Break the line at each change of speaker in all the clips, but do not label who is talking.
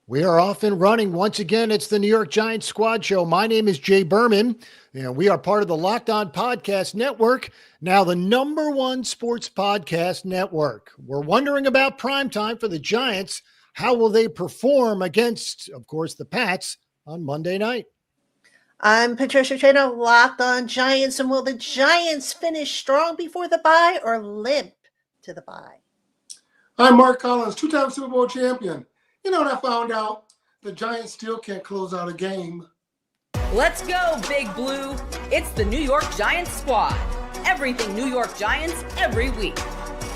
We are off and running. Once again, it's the New York Giants Squad Show. My name is Jay Berman. We are part of the Locked On Podcast Network, now the number one sports podcast network. We're wondering about primetime for the Giants. How will they perform against, of course, the Pats on Monday night?
I'm Patricia, trainer, Locked On Giants. And will the Giants finish strong before the bye or limp to the bye?
I'm Mark Collins, two-time Super Bowl champion. You know what I found out? The Giants still can't close out a game.
Let's go, Big Blue. It's the New York Giants squad. Everything New York Giants every week.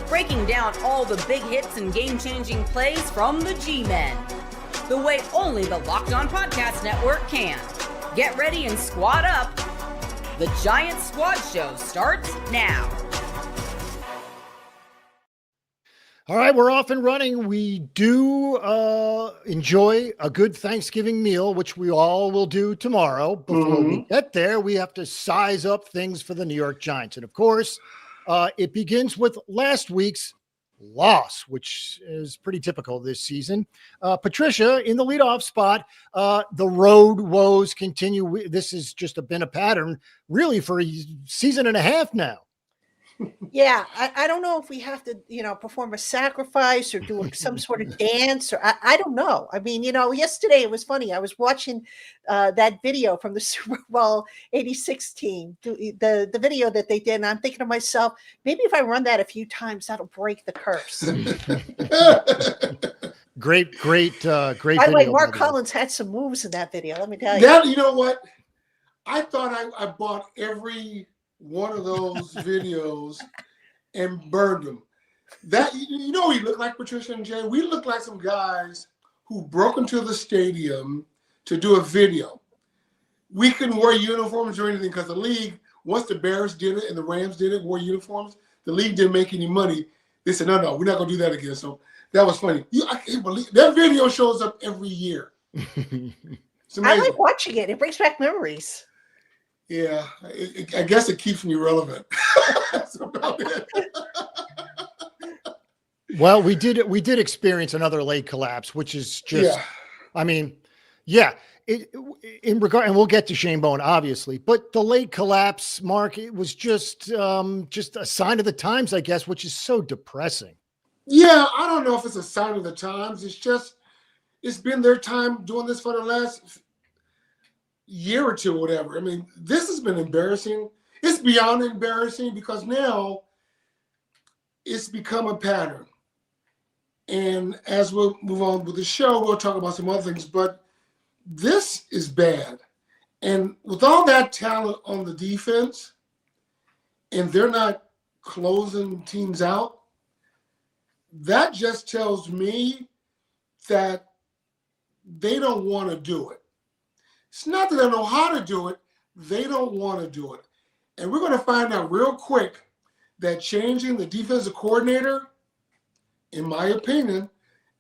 Breaking down all the big hits and game-changing plays from the G-Men. The way only the Locked On Podcast Network can. Get ready and squad up. The Giants Squad Show starts now.
All right, we're off and running. We do enjoy a good Thanksgiving meal, which we all will do tomorrow. Before we get there, we have to size up things for the New York Giants. And of course, it begins with last week's loss, which is pretty typical this season. Patricia, in the leadoff spot, the road woes continue. This has just been a pattern really for a season and a half now.
Yeah, I don't know if we have to, perform a sacrifice or do some sort of dance, or I don't know. I mean, yesterday it was funny. I was watching that video from the Super Bowl 86 team, the video that they did, and I'm thinking to myself, maybe if I run that a few times, that'll break the curse.
Great.
By the way, Mark Collins had some moves in that video. Let me tell you.
Yeah, you know what? I thought I bought every one of those videos and burned them. That we look like, Patricia and Jay. We look like some guys who broke into the stadium to do a video. We couldn't wear uniforms or anything because the league, once the Bears did it and the Rams did it, wore uniforms, the league didn't make any money. They said, no, we're not going to do that again. So that was funny. I can't believe that video shows up every year.
I like watching it. It brings back memories.
Yeah, I guess it keeps me relevant. That's about it.
Well, we did experience another late collapse, which is just, in regard, and we'll get to Shane Bowen, obviously, but the late collapse, Mark, it was just a sign of the times, I guess, which is so depressing.
Yeah, I don't know if it's a sign of the times. It's been their time doing this for the last year or two, or whatever. I mean, this has been embarrassing. It's beyond embarrassing because now it's become a pattern. And as we'll move on with the show, we'll talk about some other things, but this is bad. And with all that talent on the defense, and they're not closing teams out, that just tells me that they don't want to do it. It's not that they don't know how to do it. They don't want to do it. And we're going to find out real quick that changing the defensive coordinator, in my opinion,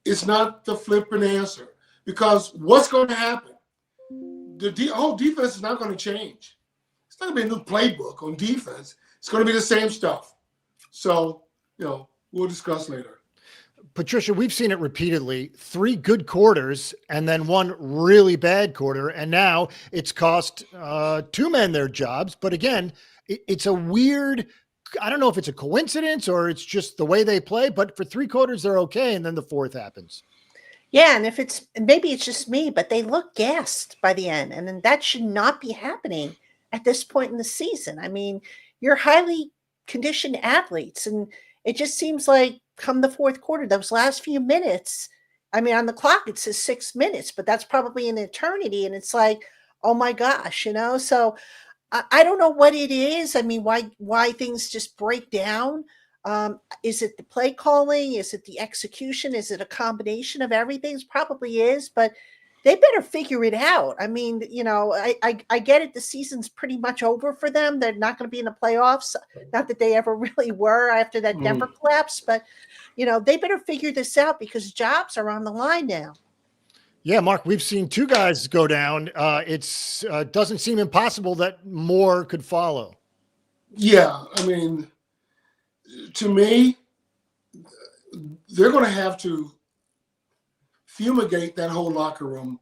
is not the flipping answer. Because what's going to happen? The whole defense is not going to change. It's not going to be a new playbook on defense. It's going to be the same stuff. So, we'll discuss later.
Patricia, we've seen it repeatedly, 3 good quarters and then 1 really bad quarter. And now it's cost 2 men their jobs. But again, it's a weird, I don't know if it's a coincidence or it's just the way they play, but for 3 quarters, they're okay. And then the 4th happens.
Yeah. And maybe it's just me, but they look gassed by the end. And then that should not be happening at this point in the season. I mean, you're highly conditioned athletes, and it just seems like come the 4th quarter, those last few minutes, I mean, on the clock, it says 6 minutes, but that's probably an eternity. And it's like, oh my gosh, so I don't know what it is. I mean, why things just break down. Is it the play calling? Is it the execution? Is it a combination of everything? It probably is, but they better figure it out. I mean, I get it. The season's pretty much over for them. They're not going to be in the playoffs. Not that they ever really were after that Denver collapse, but they better figure this out because jobs are on the line now.
Yeah, Mark, we've seen 2 guys go down. It's doesn't seem impossible that more could follow.
Yeah, I mean, to me, they're going to have to fumigate that whole locker room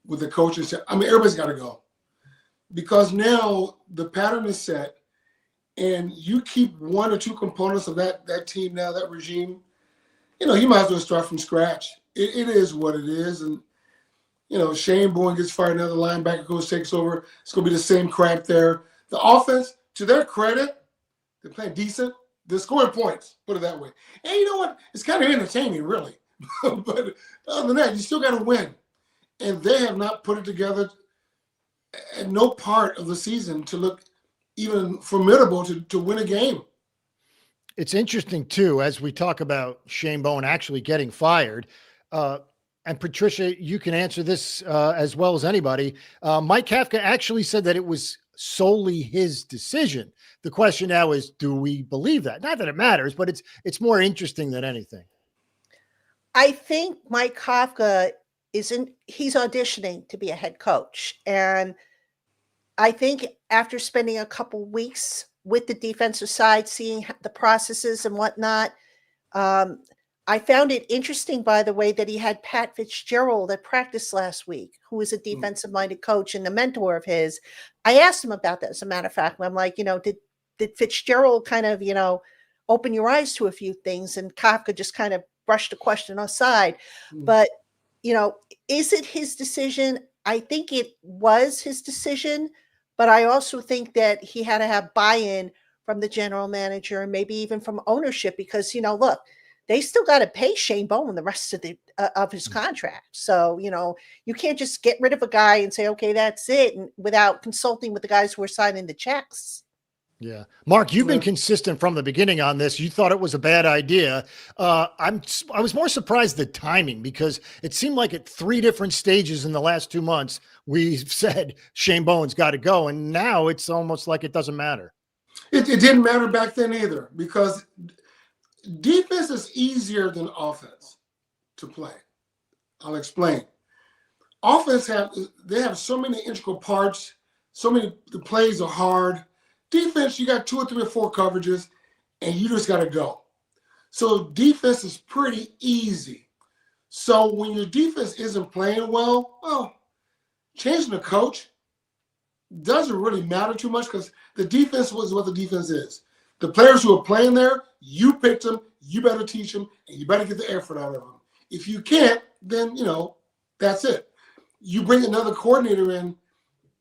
with the coaches. I mean, everybody's got to go because now the pattern is set, and you keep one or two components of that team now, that regime. You know, you might as well start from scratch. It is what it is, and you know, Shane Bowen gets fired, another linebacker coach takes over. It's going to be the same crap there. The offense, to their credit, they're playing decent. They're scoring points, put it that way. And you know what? It's kind of entertaining, really. But other than that, you still got to win. And they have not put it together at no part of the season to look even formidable to win a game.
It's interesting, too, as we talk about Shane Bowen actually getting fired. And Patricia, you can answer this as well as anybody. Mike Kafka actually said that it was solely his decision. The question now is, do we believe that? Not that it matters, but it's more interesting than anything.
I think Mike Kafka he's auditioning to be a head coach. And I think after spending a couple weeks with the defensive side, seeing the processes and whatnot, I found it interesting, by the way, that he had Pat Fitzgerald at practice last week, who is a defensive-minded coach and a mentor of his. I asked him about that, as a matter of fact. I'm like, you know, did Fitzgerald kind of, you know, open your eyes to a few things? And Kafka just kind of brushed the question aside. But, you know, is it his decision? I think it was his decision, but I also think that he had to have buy-in from the general manager and maybe even from ownership because, you know, look, they still got to pay Shane Bowen the rest of his contract. So, you know, you can't just get rid of a guy and say, okay, that's it, and without consulting with the guys who are signing the checks.
Yeah. Mark, you've been consistent from the beginning on this. You thought it was a bad idea. I was more surprised the timing because it seemed like at 3 different stages in the last 2 months, we've said Shane Bowen's got to go. And now it's almost like it doesn't matter.
It didn't matter back then either because defense is easier than offense to play. I'll explain. Offense they have so many integral parts, the plays are hard. Defense, you got 2 or 3 or 4 coverages, and you just got to go. So defense is pretty easy. So when your defense isn't playing well, changing the coach doesn't really matter too much because the defense was what the defense is. The players who are playing there, you picked them, you better teach them, and you better get the effort out of them. If you can't, then, you know, that's it. You bring another coordinator in,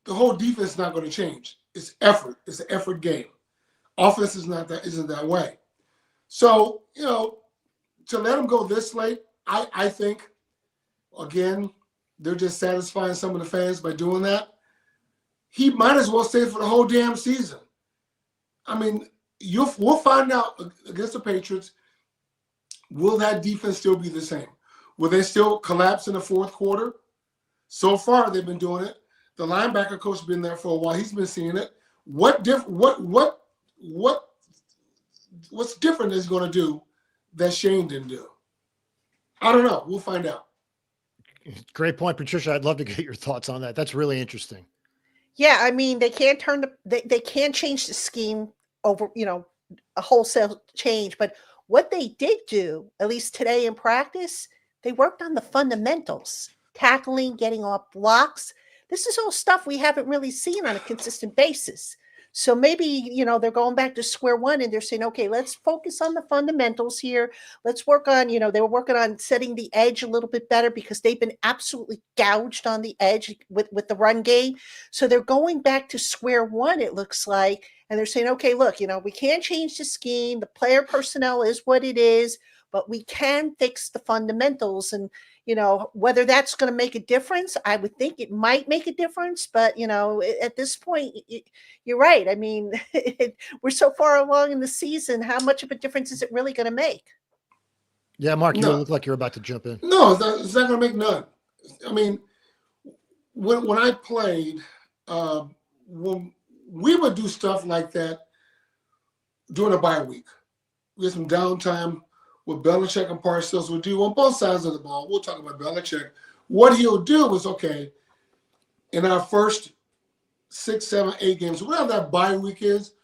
the whole defense is not going to change. It's effort. It's an effort game. Offense isn't that way. So, you know, to let them go this late, I think, again, they're just satisfying some of the fans by doing that. He might as well stay for the whole damn season. I mean, we'll find out against the Patriots, will that defense still be the same? Will they still collapse in the fourth quarter? So far, they've been doing it. The linebacker coach has been there for a while. He's been seeing it. What's different is he going to do that Shane didn't do? I don't know. We'll find out.
Great point, Patricia. I'd love to get your thoughts on that. That's really interesting.
Yeah, I mean, they can't they can't change the scheme over, you know, a wholesale change. But what they did do, at least today in practice, they worked on the fundamentals, tackling, getting off blocks. This is all stuff we haven't really seen on a consistent basis. So maybe, you know, they're going back to square one and they're saying, okay, let's focus on the fundamentals here. Let's work on, you know, they were working on setting the edge a little bit better because they've been absolutely gouged on the edge with the run game. So they're going back to square one, it looks like. And they're saying, okay, look, you know, we can't change the scheme. The player personnel is what it is, but we can fix the fundamentals. And, you know, whether that's going to make a difference, I would think it might make a difference. But, you know, at this point, you're right. I mean, we're so far along in the season. How much of a difference is it really going to make?
Yeah, Mark, you look like you're about to jump in.
No, it's not going to make none. I mean, when I played, when we would do stuff like that during a bye week. We had some downtime. What Belichick and Parcells would do on both sides of the ball. We'll talk about Belichick. What he'll do is, okay, in our first 6, 7, 8 games, whatever that bye week is,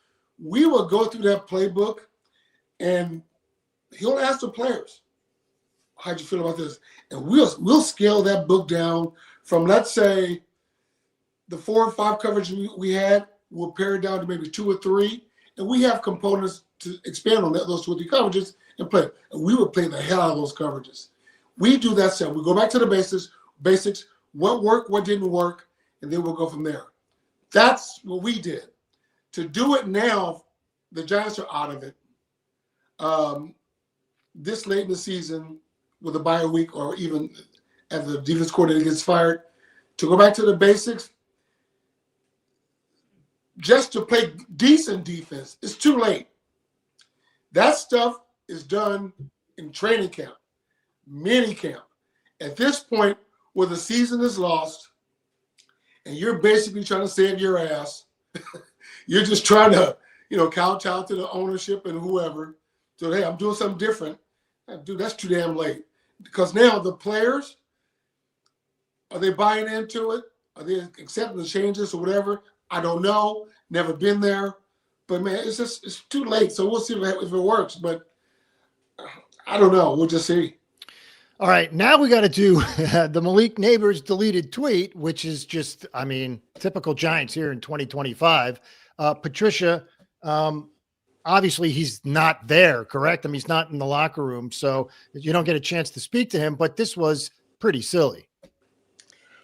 we will go through that playbook and he'll ask the players, how'd you feel about this? And we'll scale that book down from, let's say, the 4 or 5 coverage we had, we'll pare it down to maybe 2 or 3, and we have components to expand on those 2 or 3 coverages and play. And we would play the hell out of those coverages. We do that stuff. We go back to the basics, what worked, what didn't work, and then we'll go from there. That's what we did. To do it now, the Giants are out of it. This late in the season, with a bye week, or even as the defense coordinator gets fired, to go back to the basics, just to play decent defense, it's too late. That stuff is done in training camp, mini camp. At this point, where the season is lost, and you're basically trying to save your ass, you're just trying to, couch out to the ownership and whoever. So, hey, I'm doing something different. Dude, that's too damn late. Because now the players, are they buying into it? Are they accepting the changes or whatever? I don't know. Never been there. But, man, it's too late. So we'll see if it works. But I don't know. We'll just see.
All right. Now we got to do the Malik Neighbors deleted tweet, which is just, typical Giants here in 2025. Patricia, obviously he's not there, correct? He's not in the locker room, so you don't get a chance to speak to him, but this was pretty silly.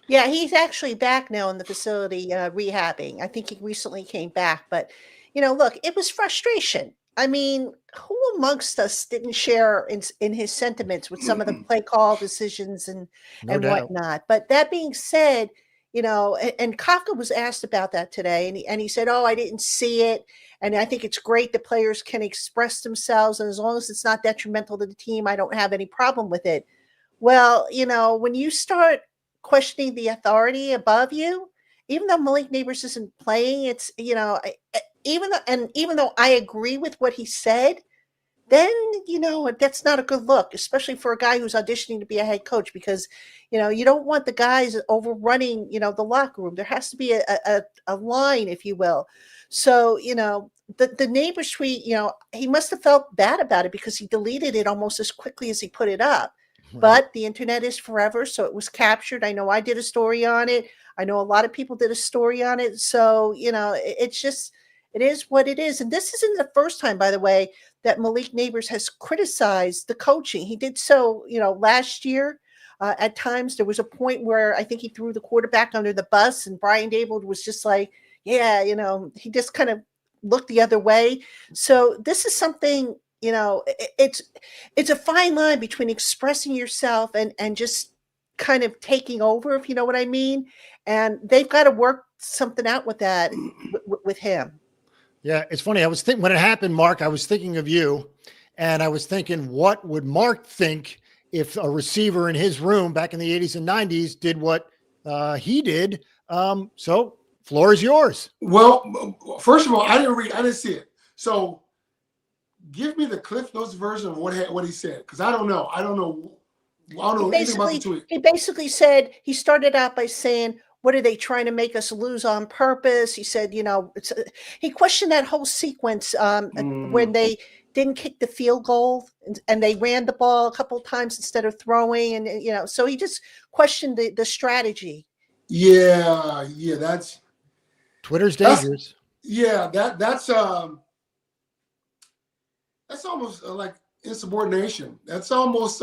Yeah, he's actually back now in the facility rehabbing. I think he recently came back, but look, it was frustration. Who amongst us didn't share in his sentiments with some of the play call decisions and whatnot? But that being said, and Kafka was asked about that today, and he said, "Oh, I didn't see it, and I think it's great that players can express themselves, and as long as it's not detrimental to the team, I don't have any problem with it." Well, when you start questioning the authority above you, even though Malik Neighbors isn't playing, it's even though I agree with what he said, then that's not a good look, especially for a guy who's auditioning to be a head coach, because you don't want the guys overrunning the locker room. There has to be a line, if you will. So the Neighbors tweet, he must have felt bad about it because he deleted it almost as quickly as he put it up. Right. But the internet is forever, so it was captured. I know I did a story on it. I know a lot of people did a story on it. So it's just, it is what it is. And this isn't the first time, by the way, that Malik Neighbors has criticized the coaching. He did so, last year. At times, there was a point where I think he threw the quarterback under the bus, and Brian Dable was just like, yeah, he just kind of looked the other way. So this is something, it's a fine line between expressing yourself and just kind of taking over, if you know what I mean. And they've got to work something out with that with him.
Yeah, it's funny. I was thinking when it happened, Mark, I was thinking of you, and I was thinking, what would Mark think if a receiver in his room back in the 80s and 90s did what he did? So floor is yours.
Well, first of all, I didn't see it. So give me the Cliff Notes version of what he said, because I don't know. I don't know anything about the tweet.
He basically said, he started out by saying, what are they trying to make us lose on purpose? He said, he questioned that whole sequence when they didn't kick the field goal and they ran the ball a couple of times instead of throwing. And, so he just questioned the strategy.
Yeah. That's
Twitter's dangerous.
That's almost like insubordination. That's almost,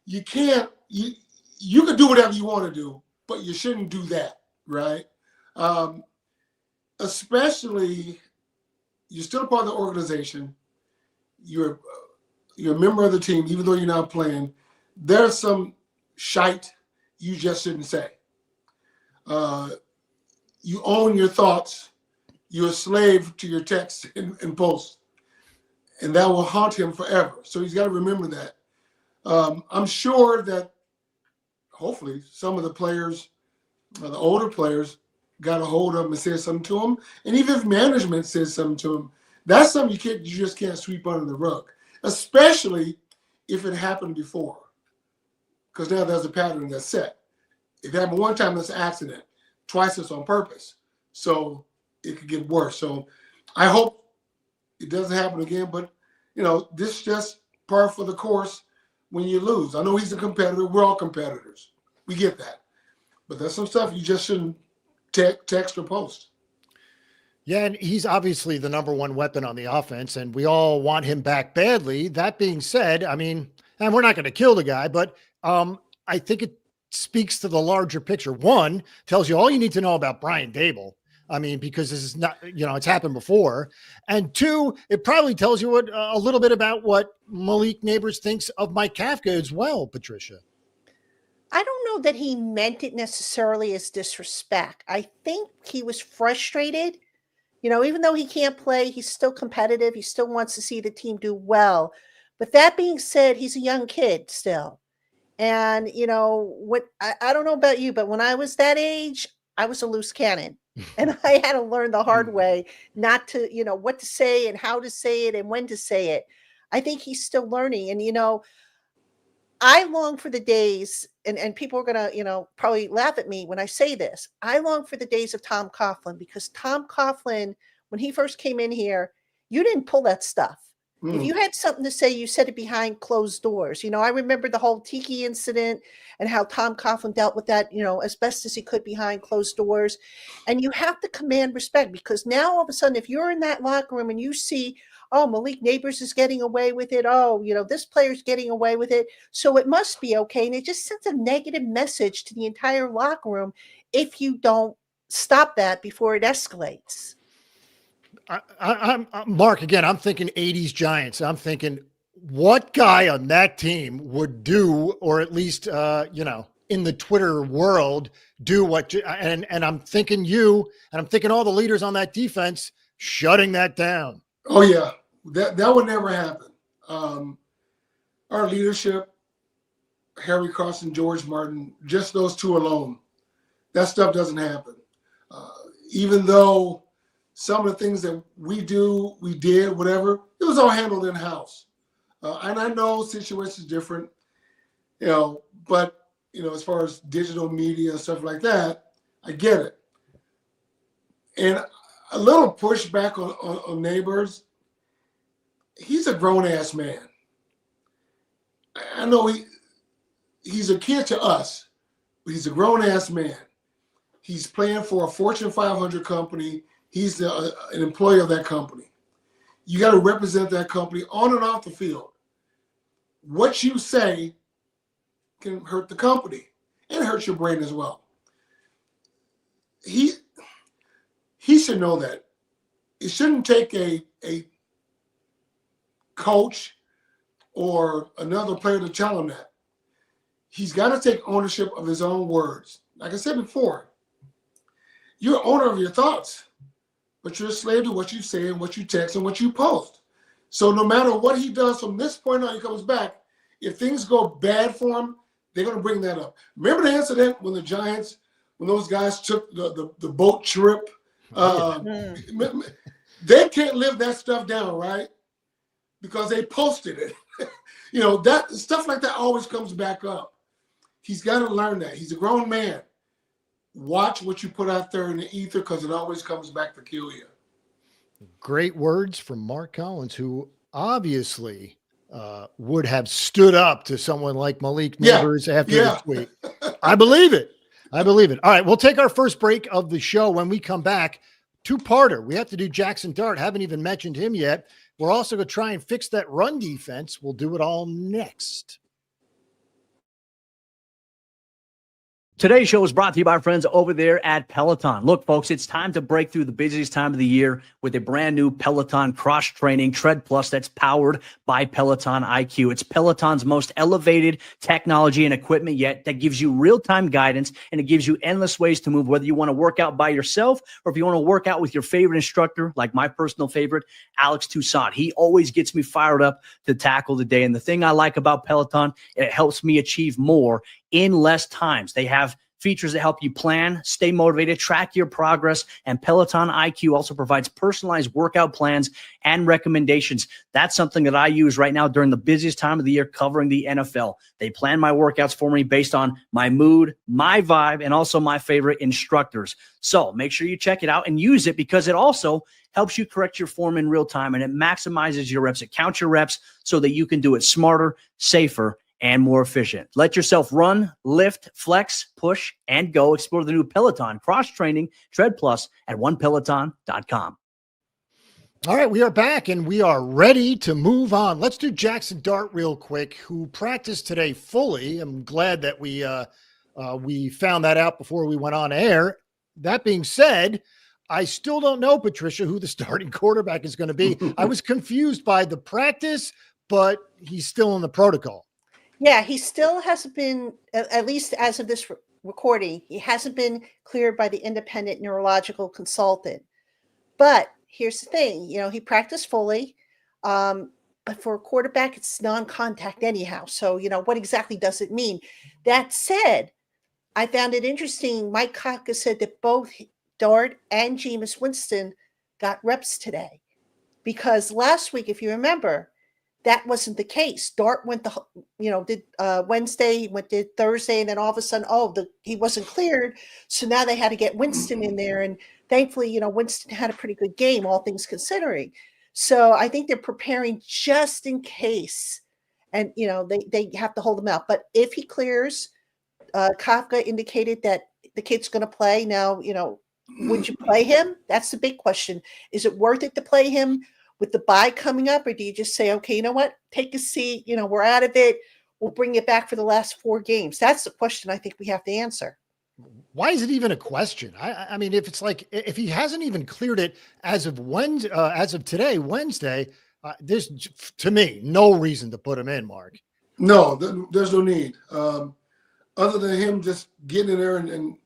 you can do whatever you want to do, but you shouldn't do that, right? Especially, you're still a part of the organization. You're a member of the team, even though you're not playing. There's some shite you just shouldn't say. You own your thoughts. You're a slave to your texts and posts, and that will haunt him forever. So he's got to remember that. I'm sure that hopefully some of the players, the older players, got a hold of him and said something to him. And even if management says something to him, that's something you just can't sweep under the rug, especially if it happened before. Because now there's a pattern that's set. If it happened one time, it's an accident. Twice, it's on purpose. So it could get worse. So I hope it doesn't happen again. But, this is just par for the course. when you lose. I know he's a competitor. We're all competitors. We get that. But there's some stuff you just shouldn't text or post.
Yeah, and he's obviously the number one weapon on the offense, and we all want him back badly. That being said, I mean, and we're not going to kill the guy, but I think it speaks to the larger picture. One, tells you all you need to know about Brian Dable. I mean, because this is not, it's happened before. And two, it probably tells you a little bit about what Malik Neighbors thinks of Mike Kafka as well, Patricia.
I don't know that he meant it necessarily as disrespect. I think he was frustrated. Even though he can't play, he's still competitive. He still wants to see the team do well. But that being said, he's a young kid still. And, I don't know about you, but when I was that age, I was a loose cannon. And I had to learn the hard way not to, what to say and how to say it and when to say it. I think he's still learning. And, I long for the days, and people are going to, probably laugh at me when I say this. I long for the days of Tom Coughlin, because Tom Coughlin, when he first came in here, you didn't pull that stuff. If you had something to say, you said it behind closed doors. I remember the whole Tiki incident and how Tom Coughlin dealt with that, as best as he could behind closed doors. And you have to command respect, because now all of a sudden, if you're in that locker room and you see, oh, Malik Neighbors is getting away with it. Oh, this player's getting away with it, so it must be okay. And it just sends a negative message to the entire locker room if you don't stop that before it escalates.
I'm Mark, again, I'm thinking 80s Giants. I'm thinking what guy on that team would do, or at least, in the Twitter world, do what, and I'm thinking you, and I'm thinking all the leaders on that defense shutting that down.
Oh yeah, that would never happen. Our leadership, Harry Cross and George Martin, just those two alone, that stuff doesn't happen. Even though some of the things that we did, whatever, it was all handled in-house. And I know situations different, but, as far as digital media and stuff like that, I get it. And a little pushback on Neighbors, he's a grown-ass man. I know he's a kid to us, but he's a grown-ass man. He's playing for a Fortune 500 company. He's an employee of that company. You got to represent that company on and off the field. What you say can hurt the company and hurt your brain as well. He should know that. It shouldn't take a coach or another player to tell him that. He's got to take ownership of his own words. Like I said before, you're owner of your thoughts, but you're a slave to what you say and what you text and what you post. So no matter what he does from this point on, he comes back, if things go bad for him, they're going to bring that up. Remember the incident when the Giants, when those guys took the boat trip? They can't live that stuff down, right? Because they posted it. That stuff like that always comes back up. He's got to learn that. He's a grown man. Watch what you put out there in the ether, because it always comes back to kill you.
Great words from Mark Collins, who obviously would have stood up to someone like Malik Neighbors after the tweet. I believe it. All right, we'll take our first break of the show. When we come back, two-parter. We have to do Jackson Dart. Haven't even mentioned him yet. We're also going to try and fix that run defense. We'll do it all next.
Today's show is brought to you by our friends over there at Peloton. Look, folks, it's time to break through the busiest time of the year with a brand new Peloton cross-training Tread Plus that's powered by Peloton IQ. It's Peloton's most elevated technology and equipment yet that gives you real-time guidance, and it gives you endless ways to move, whether you want to work out by yourself or if you want to work out with your favorite instructor, like my personal favorite, Alex Toussaint. He always gets me fired up to tackle the day. And the thing I like about Peloton, it helps me achieve more in less times. They have features that help you plan, stay motivated, track your progress, and Peloton IQ also provides personalized workout plans and recommendations. That's something that I use right now during the busiest time of the year covering the NFL. They plan my workouts for me based on my mood, my vibe, and also my favorite instructors. So make sure you check it out and use it, because it also helps you correct your form in real time, and it maximizes your reps. It counts your reps so that you can do it smarter, safer, and more efficient. Let yourself run, lift, flex, push, and go. Explore the new Peloton cross-training Tread Plus at onepeloton.com.
All right, we are back and we are ready to move on. Let's do Jackson Dart real quick, who practiced today fully. I'm glad that we found that out before we went on air. That being said, I still don't know, Patricia, who the starting quarterback is going to be. I was confused by the practice, but he's still in the protocol.
Yeah, he still hasn't been, at least as of this recording, he hasn't been cleared by the independent neurological consultant. But here's the thing, he practiced fully, but for a quarterback, it's non-contact anyhow. So, what exactly does it mean? That said, I found it interesting. Mike Kafka said that both Dart and Jameis Winston got reps today, because last week, if you remember, that wasn't the case. Dart went did Wednesday, did Thursday, and then all of a sudden, he wasn't cleared. So now they had to get Winston in there. And thankfully, Winston had a pretty good game, all things considering. So I think they're preparing just in case. And, they have to hold him out. But if he clears, Kafka indicated that the kid's going to play. Now, would you play him? That's the big question. Is it worth it to play him with the bye coming up, or do you just say, okay, you know what, take a seat, we're out of it, we'll bring it back for the last 4 games? That's the question I think we have to answer.
Why is it even a question? I mean, if it's like, if he hasn't even cleared it as of today, Wednesday, there's, to me, no reason to put him in, Mark.
No, there's no need. Other than him just getting in there and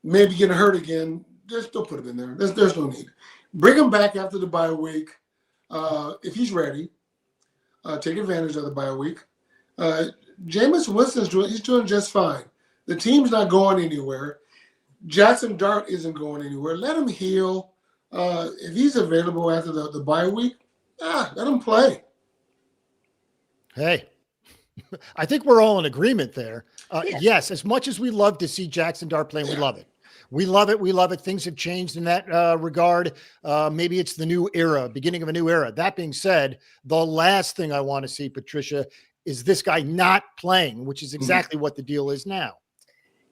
maybe getting hurt again, just don't put him in there. There's no need. Bring him back after the bye week. If he's ready, take advantage of the bye week. Jameis Winston's doing just fine. The team's not going anywhere. Jackson Dart isn't going anywhere. Let him heal. If he's available after the bye week, let him play.
Hey, I think we're all in agreement there.
Yeah.
Yes, as much as we love to see Jackson Dart playing, we love it. We love it. We love it. Things have changed in that regard. Maybe it's the new era, beginning of a new era. That being said, the last thing I want to see, Patricia, is this guy not playing, which is exactly what the deal is now.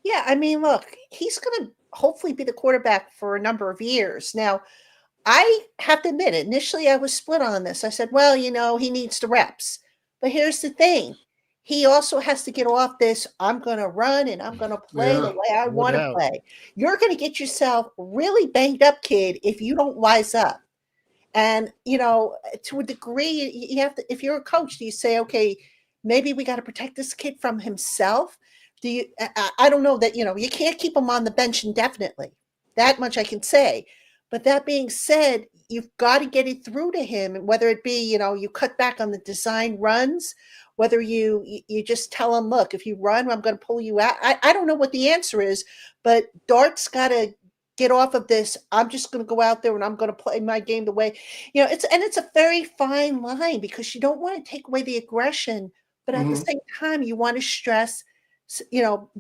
Yeah, I mean, look, he's going to hopefully be the quarterback for a number of years. Now, I have to admit, initially I was split on this. I said, well, he needs the reps. But here's the thing. He also has to get off this, I'm going to run and I'm going to play the way I want to play. You're going to get yourself really banged up, kid, if you don't wise up. And, to a degree, you have to, if you're a coach, do you say, okay, maybe we got to protect this kid from himself? I don't know that, you can't keep him on the bench indefinitely. That much I can say. But that being said, you've got to get it through to him. And whether it be, you cut back on the design runs, whether you just tell him, look, if you run, I'm going to pull you out. I don't know what the answer is, but Dart's got to get off of this. I'm just going to go out there and I'm going to play my game the way, it's a very fine line, because you don't want to take away the aggression, but at the same time, you want to stress,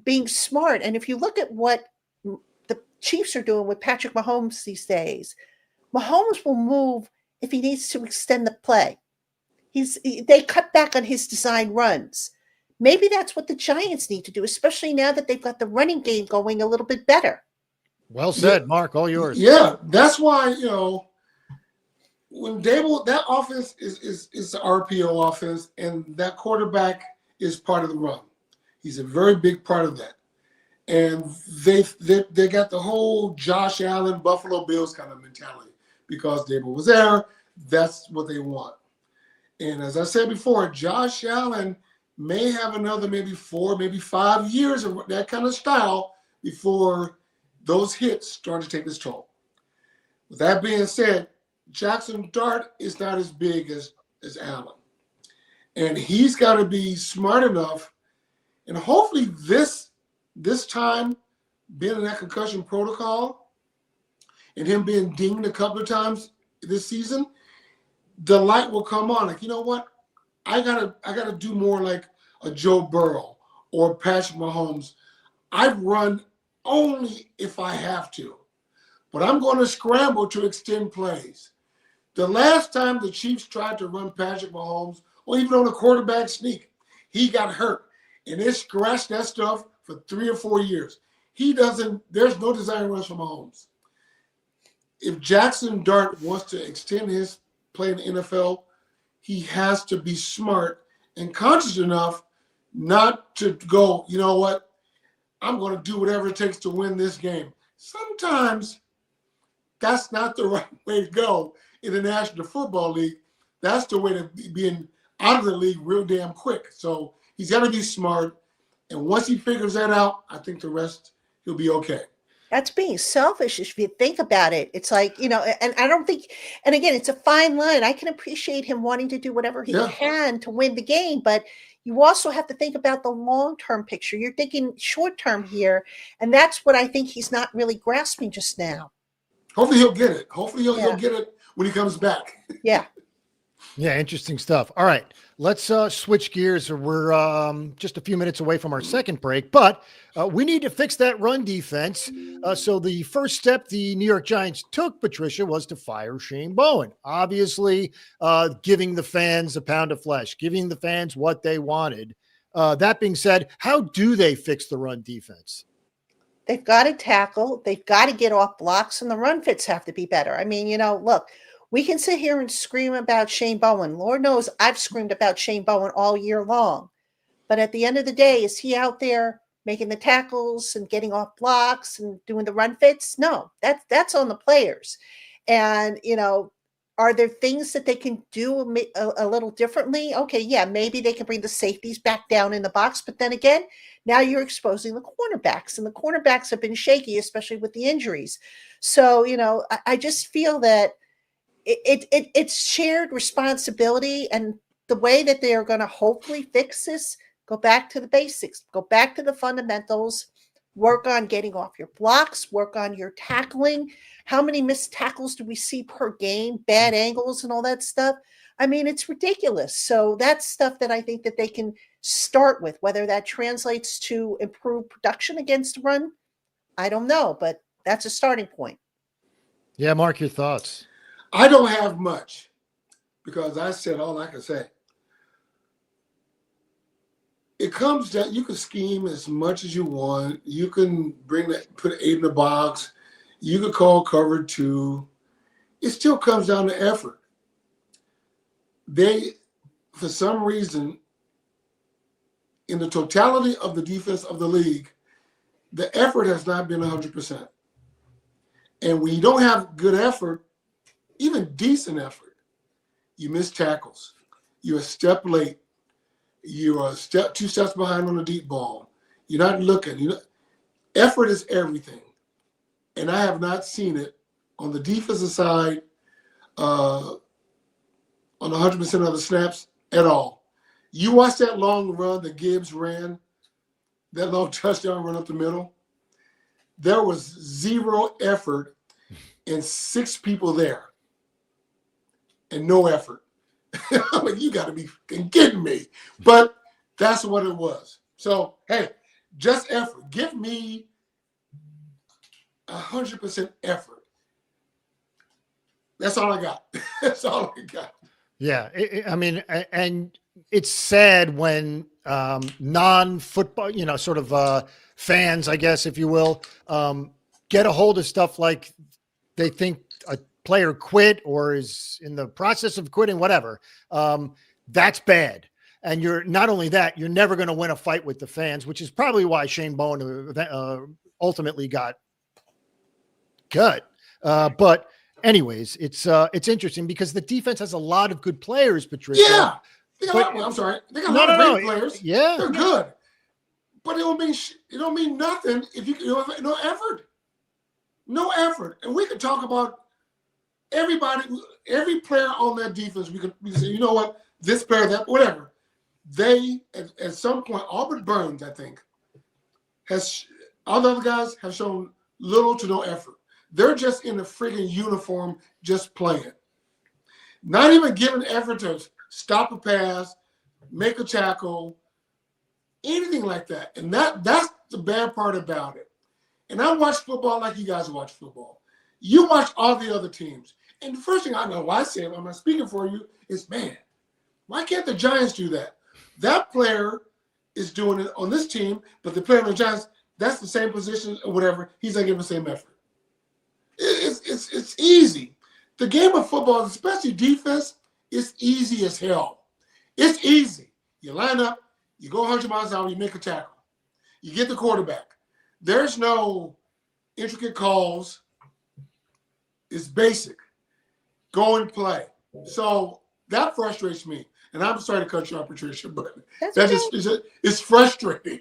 being smart. And if you look at what the Chiefs are doing with Patrick Mahomes these days, Mahomes will move if he needs to extend the play. They cut back on his design runs. Maybe that's what the Giants need to do, especially now that they've got the running game going a little bit better.
Well said, Mark. All yours.
Yeah, that's why, when Dable, that offense is the RPO offense, and that quarterback is part of the run. He's a very big part of that. And they got the whole Josh Allen, Buffalo Bills kind of mentality, because Dable was there. That's what they want. And as I said before, Josh Allen may have another maybe 4, maybe 5 years of that kind of style before those hits start to take its toll. With that being said, Jackson Dart is not as big as Allen. And he's got to be smart enough, and hopefully this time, being in that concussion protocol and him being dinged a couple of times this season, the light will come on. Like, you know what? I gotta do more like a Joe Burrow or Patrick Mahomes. I run only if I have to, but I'm going to scramble to extend plays. The last time the Chiefs tried to run Patrick Mahomes, or even on a quarterback sneak, he got hurt, and it scratched that stuff for 3 or 4 years. There's no design runs for Mahomes. If Jackson Dart wants to extend his play in the NFL, he has to be smart and conscious enough not to go, you know what, I'm going to do whatever it takes to win this game. Sometimes that's not the right way to go in the National Football League. That's the way to being out of the league real damn quick. So he's got to be smart. And once he figures that out, I think the rest, he'll be okay.
That's being selfish if you think about it. It's like, and I don't think, and again, it's a fine line. I can appreciate him wanting to do whatever he can to win the game, but you also have to think about the long-term picture. You're thinking short-term here, and that's what I think he's not really grasping just now.
Hopefully he'll get it. Hopefully he'll get it when he comes back.
Yeah.
Yeah, interesting stuff. All right, let's switch gears. We're just a few minutes away from our second break, but we need to fix that run defense. So the first step the New York Giants took, Patricia, was to fire Shane Bowen. Obviously, giving the fans a pound of flesh, giving the fans what they wanted. That being said, how do they fix the run defense?
They've got to tackle. They've got to get off blocks, and the run fits have to be better. I mean, look, we can sit here and scream about Shane Bowen. Lord knows I've screamed about Shane Bowen all year long. But at the end of the day, is he out there making the tackles and getting off blocks and doing the run fits? No, that's on the players. And, are there things that they can do a little differently? Okay, yeah, maybe they can bring the safeties back down in the box. But then again, now you're exposing the cornerbacks, and the cornerbacks have been shaky, especially with the injuries. So, I just feel that it's shared responsibility, and the way that they are going to hopefully fix this, go back to the basics, go back to the fundamentals, work on getting off your blocks, work on your tackling. How many missed tackles do we see per game, bad angles and all that stuff? I mean, it's ridiculous. So that's stuff that I think that they can start with. Whether that translates to improved production against the run, I don't know, but that's a starting point.
Yeah, Mark, your thoughts.
I don't have much because I said all I can say. It comes down, you can scheme as much as you want. You can put 8 in the box. You can call cover 2. It still comes down to effort. They, for some reason, in the totality of the defense of the league, the effort has not been 100%. And when you don't have good effort, even decent effort, you miss tackles. You're a step late. You're a step, 2 steps behind on the deep ball. You're not looking. Effort is everything. And I have not seen it on the defensive side on 100% of the snaps at all. You watch that long run that Gibbs ran, that long touchdown run up the middle. There was 0 effort and 6 people there and no effort. I'm like, you got to be kidding me. But that's what it was. So, hey, just effort. Give me 100% effort. That's all I got. That's all I got.
Yeah. And it's sad when non-football, sort of fans, I guess, if you will, get a hold of stuff like they think a player quit or is in the process of quitting, whatever. That's bad. And you're not only that, you're never going to win a fight with the fans, which is probably why Shane Bowen ultimately got cut. But anyways, it's interesting because the defense has a lot of good players, Patricia.
Yeah. They got a lot of great players.
Yeah.
They're good. But it don't mean nothing if you have no effort. No effort. And we could talk about everybody, every player on that defense. We could say, you know what, this player, that, whatever. They, at some point, Albert Burns, I think, all the other guys have shown little to no effort. They're just in a friggin' uniform, just playing. Not even giving effort to stop a pass, make a tackle, anything like that. And that's the bad part about it. And I watch football like you guys watch football. You watch all the other teams. And the first thing I know, I say when I'm speaking for you, is, man, why can't the Giants do that? that player is doing it on this team, but the player on the Giants, that's the same position or whatever, he's not giving the same effort. It's easy. The game of football, especially defense, is easy as hell. It's easy. You line up, you go 100 miles an hour, you make a tackle. You get the quarterback. There's no intricate calls. It's basic. Go and play. So that frustrates me. And I'm sorry to cut you off, Patricia, but it's frustrating.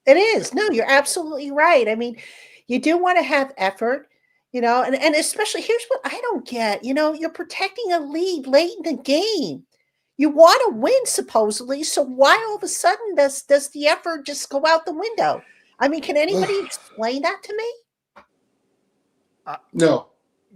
It is. No, you're absolutely right. I mean, you do want to have effort, and especially here's what I don't get. You're protecting a lead late in the game. You want to win, supposedly. So why all of a sudden does the effort just go out the window? I mean, can anybody explain that to me?
No.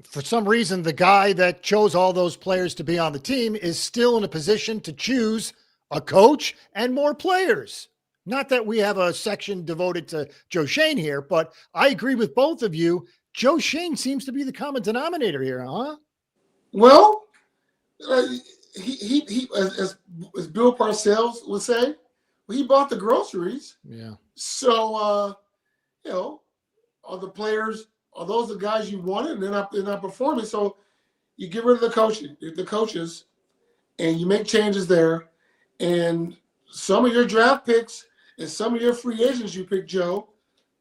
For some reason, the guy that chose all those players to be on the team is still in a position to choose a coach and more players. Not that we have a section devoted to Joe Schoen here, but I agree with both of you. Joe Schoen seems to be the common denominator here, huh?
Well, he as Bill Parcells would say, he bought the groceries.
Yeah.
So, are the players, are those the guys you wanted and they're not performing? So you get rid of the coaches, and you make changes there. And some of your draft picks and some of your free agents you picked, Joe,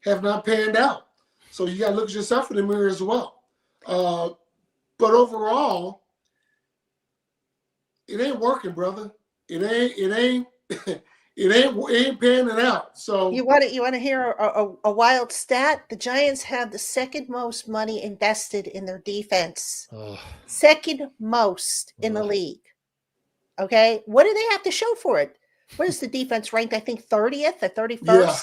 have not panned out. So you got to look at yourself in the mirror as well. But overall, it ain't working, brother. It ain't panning out. So
you want to hear a wild stat? The Giants have the second most money invested in their defense. Second most in the league. Okay, what do they have to show for it? What is the defense ranked? I think 30th or 31st. Yeah.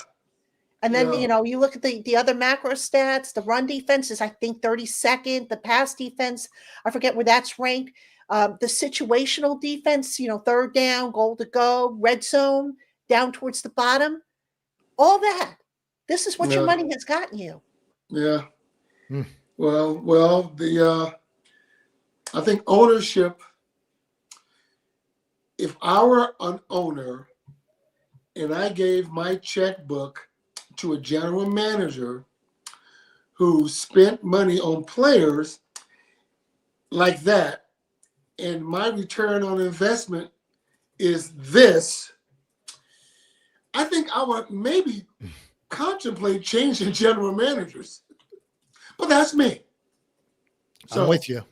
And then, you look at the other macro stats. The run defense is, I think, 32nd. The pass defense, I forget where that's ranked. The situational defense, third down, goal to go, red zone, down towards the bottom. All that. This is what your money has gotten you.
Yeah. Well, I think ownership, if I were an owner and I gave my checkbook to a general manager who spent money on players like that, and my return on investment is this, I think I would maybe contemplate changing general managers. But that's me.
So. I'm with you.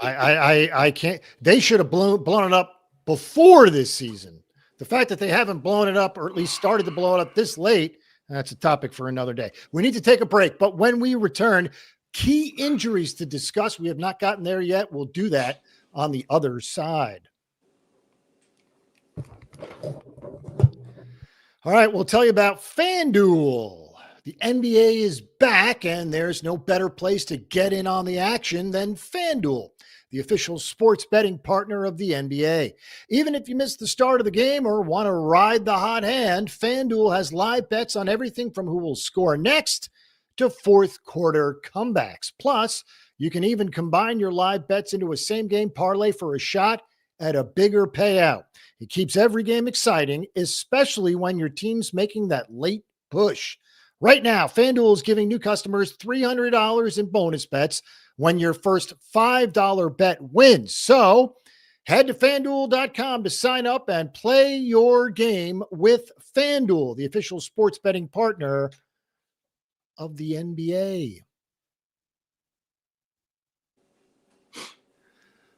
I can't. They should have blown it up before this season. The fact that they haven't blown it up, or at least started to blow it up this late, that's a topic for another day. We need to take a break, but when we return, key injuries to discuss. We have not gotten there yet. We'll do that on the other side. All right, we'll tell you about FanDuel. The NBA is back, and there's no better place to get in on the action than FanDuel, the official sports betting partner of the NBA. Even if you missed the start of the game or want to ride the hot hand, FanDuel has live bets on everything from who will score next to fourth quarter comebacks. Plus, you can even combine your live bets into a same-game parlay for a shot at a bigger payout. It keeps every game exciting, especially when your team's making that late push. Right now, FanDuel is giving new customers $300 in bonus bets when your first $5 bet wins. So head to FanDuel.com to sign up and play your game with FanDuel, the official sports betting partner of the NBA.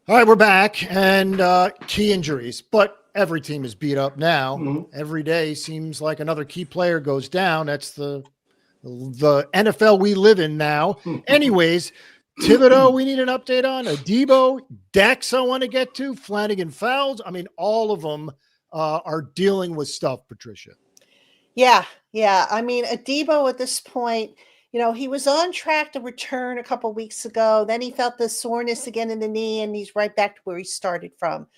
All right, we're back, and key injuries, but every team is beat up now. Mm-hmm. Every day seems like another key player goes down. That's the NFL we live in now. Anyways, Thibodeau, we need an update on. Adebo, Dex, I want to get to. Flanagan Fouls. I mean, all of them are dealing with stuff, Patricia.
Yeah. I mean, Adebo at this point, he was on track to return a couple weeks ago. Then he felt the soreness again in the knee, and he's right back to where he started from.